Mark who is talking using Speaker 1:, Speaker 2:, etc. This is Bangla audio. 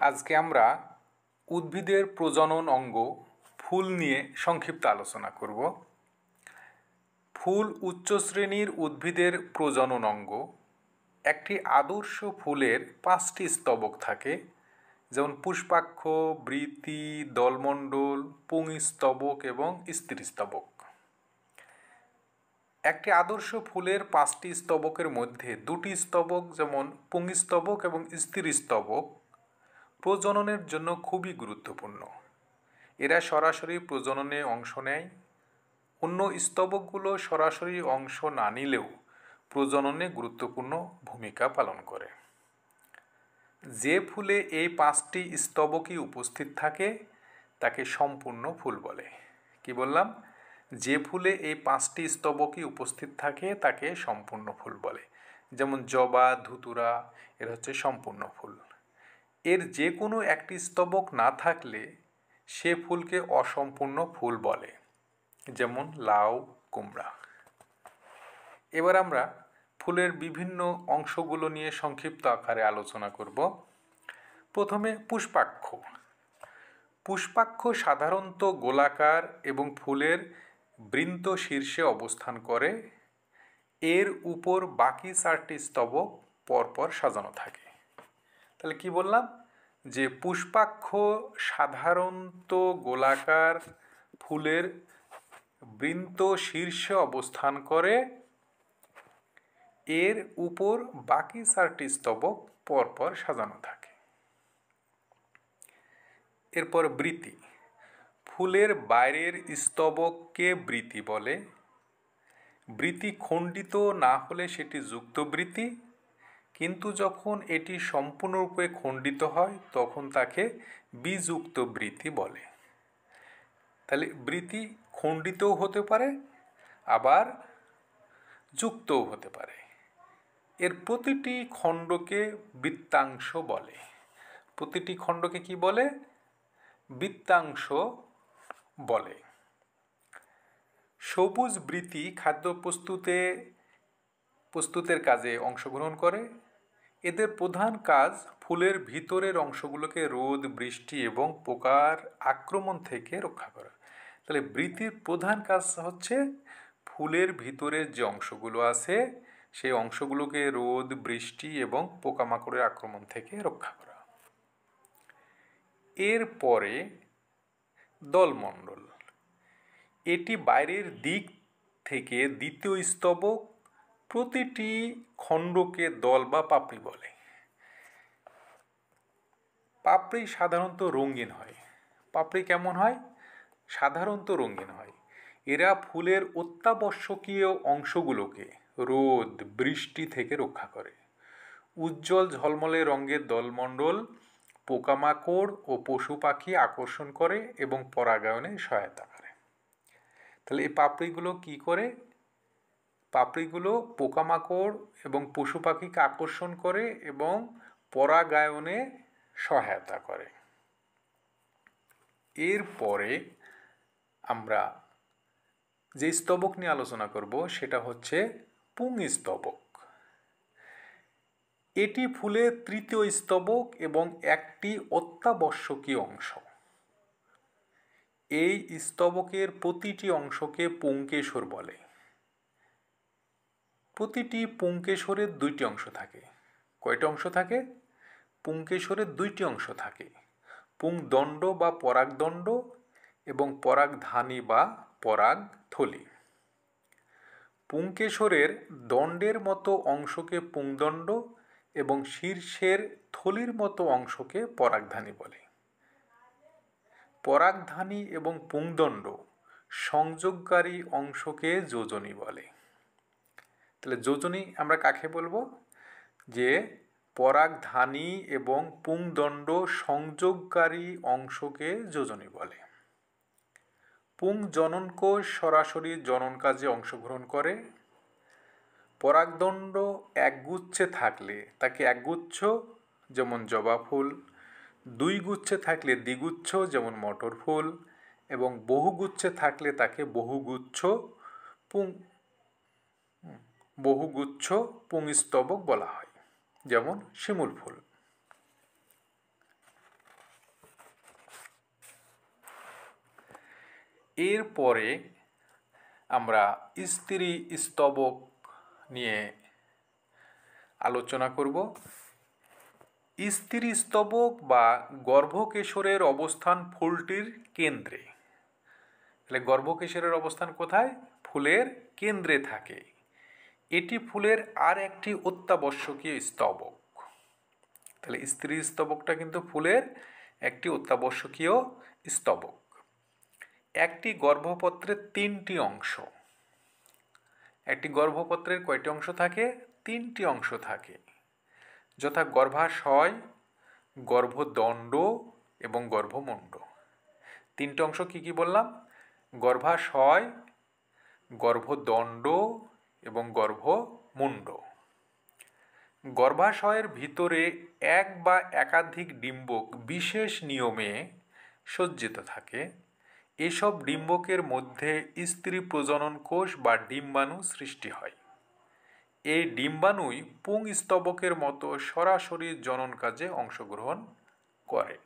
Speaker 1: আজকে আমরা উদ্ভিদের প্রজনন অঙ্গ ফুল নিয়ে সংক্ষিপ্ত আলোচনা করব। ফুল উচ্চ শ্রেণীর উদ্ভিদের প্রজনন অঙ্গ। একটি আদর্শ ফুলের 5টি স্তবক থাকে, যেমন পুষ্পাক্ষ, বৃতি, দলমণ্ডল, পুংস্তবক এবং স্ত্রীস্তবক। একটি আদর্শ ফুলের 5টি স্তবকের মধ্যে 2টি স্তবক, যেমন পুংস্তবক এবং স্ত্রীস্তবক, প্রজননের জন্য খুবই গুরুত্বপূর্ণ। এরা সরাসরি প্রজননে অংশ নেয়। অন্য স্তবকগুলো সরাসরি অংশ না নিলেও প্রজননে গুরুত্বপূর্ণ ভূমিকা পালন করে। যে ফুলে এই 5টি স্তবকই উপস্থিত থাকে তাকে সম্পূর্ণ ফুল বলে। কি বললাম? যে ফুলে এই 5টি স্তবকই উপস্থিত থাকে তাকে সম্পূর্ণ ফুল বলে। যেমন জবা, ধুতুরা, এর হচ্ছে সম্পূর্ণ ফুল। এর যে কোনো একটি স্তবক না থাকলে সে ফুলকে অসম্পূর্ণ ফুল বলে, যেমন লাউ, কুমড়া। এবার আমরা ফুলের বিভিন্ন অংশগুলো নিয়ে সংক্ষিপ্ত আকারে আলোচনা করব। প্রথমে পুষ্পাক্ষ। পুষ্পাক্ষ সাধারণত গোলাকার এবং ফুলের বৃন্ত শীর্ষে অবস্থান করে। এর উপর বাকি 4টি স্তবক পরপর সাজানো থাকে। তাহলে কি বললাম? যে পুষ্পাক্ষ সাধারণত গোলাকার, ফুলের বৃন্ত শীর্ষে অবস্থান করে। এর উপর বাকি 4টি স্তবক পরপর সাজানো থাকে। এরপর বৃতি। ফুলের বাইরের স্তবককে বৃতি বলে। বৃতি খণ্ডিত না হলে সেটি যুক্ত বৃতি, কিন্তু যখন এটি সম্পূর্ণরূপে খণ্ডিত হয় তখন তাকে বিযুক্ত বৃতি বলে। তাহলে বৃতি খণ্ডিতও হতে পারে, আবার যুক্তও হতে পারে। এর প্রতিটি খণ্ডকে বৃত্তাংশ বলে। প্রতিটি খণ্ডকে কি বলে? বৃত্তাংশ বলে। সবুজ বৃতি খাদ্য প্রস্তুতের কাজে অংশগ্রহণ করে। এদের প্রধান কাজ ফুলের ভিতরের অংশগুলোকে রোদ, বৃষ্টি এবং পোকার আক্রমণ থেকে রক্ষা করা। তাহলে বৃতির প্রধান কাজ হচ্ছে ফুলের ভিতরের যে অংশগুলো আছে সেই অংশগুলোকে রোদ, বৃষ্টি এবং পোকামাকড়ের আক্রমণ থেকে রক্ষা করা। এরপরে দলমণ্ডল। এটি বাইরের দিক থেকে দ্বিতীয় স্তবক। প্রতিটি খণ্ডকে দল বা পাপড়ি বলে। পাপড়ি সাধারণত রঙিন হয়। পাপড়ি কেমন হয়? সাধারণত রঙিন হয়। এরা ফুলের অত্যাবশ্যকীয় অংশগুলোকে রোদ, বৃষ্টি থেকে রক্ষা করে। উজ্জ্বল ঝলমলে রঙের দলমণ্ডল পোকামাকড় ও পশু পাখি আকর্ষণ করে এবং পরাগায়নে সহায়তা করে। তাহলে এই পাপড়িগুলো কি করে? পাপড়িগুলো পোকামাকড় এবং পশু পাখিকে আকর্ষণ করে এবং পরাগায়নে সহায়তা করে। এরপরে আমরা যে স্তবক নিয়ে আলোচনা করব সেটা হচ্ছে পুংস্তবক। এটি ফুলের তৃতীয় স্তবক এবং একটি অত্যাবশ্যকীয় অংশ। এই স্তবকের প্রতিটি অংশকে পুংকেশর বলে। প্রতিটি পুংকেশরের 2টি অংশ থাকে। কয়টা অংশ থাকে? পুংকেশরের 2টি অংশ থাকে, পুংদণ্ড বা পরাগদণ্ড এবং পরাগধানী বা পরাগথলি। পুংকেশরের দণ্ডের মতো অংশকে পুংদণ্ড এবং শীর্ষের থলির মতো অংশকে পরাগধানী বলে। পরাগধানী এবং পুংদণ্ড সংযোগকারী অংশকে যোজনী বলে। তাহলে যোজনী আমরা কাকে বলবো? যে পরাগধানী এবং পুংদণ্ড সংযোগকারী অংশকে যোজনী বলে। পুং জননকোষ সরাসরি জনন কাজে অংশগ্রহণ করে। পরাগদণ্ড একগুচ্ছে থাকলে তাকে একগুচ্ছ, যেমন জবা ফুল। 2 গুচ্ছে থাকলে দ্বিগুচ্ছ, যেমন মটর ফুল। এবং বহুগুচ্ছে থাকলে তাকে বহুগুচ্ছ পুংস্তবক বলা হয়, যেমন শিমুল ফুল। এরপরে আমরা স্ত্রী স্তবক নিয়ে আলোচনা করব। স্ত্রী স্তবক বা গর্ভকেশরের অবস্থান ফুলটির কেন্দ্রে। তাহলে গর্ভকেশরের অবস্থান কোথায়? ফুলের কেন্দ্রে থাকে। এটি ফুলের আর একটি অত্যাবশ্যকীয় স্তবক। তাহলে স্ত্রী স্তবকটা কিন্তু ফুলের একটি অত্যাবশ্যকীয় স্তবক। একটি গর্ভপত্রের 3টি অংশ। একটি গর্ভপত্রের কয়টি অংশ থাকে? 3টি অংশ থাকে, যথা গর্ভাশয়, গর্ভদণ্ড এবং গর্ভমুণ্ড। 3টে অংশ কি কি বললাম? গর্ভাশয়, গর্ভদণ্ড এবং গর্ভমুণ্ড। গর্ভাশয়ের ভিতরে এক বা একাধিক ডিম্বক বিশেষ নিয়মে সজ্জিত থাকে। এসব ডিম্বকের মধ্যে স্ত্রী প্রজনন কোষ বা ডিম্বাণু সৃষ্টি হয়। এই ডিম্বাণুই পুংস্তবকের মতো সরাসরি জনন কাজে অংশগ্রহণ করে।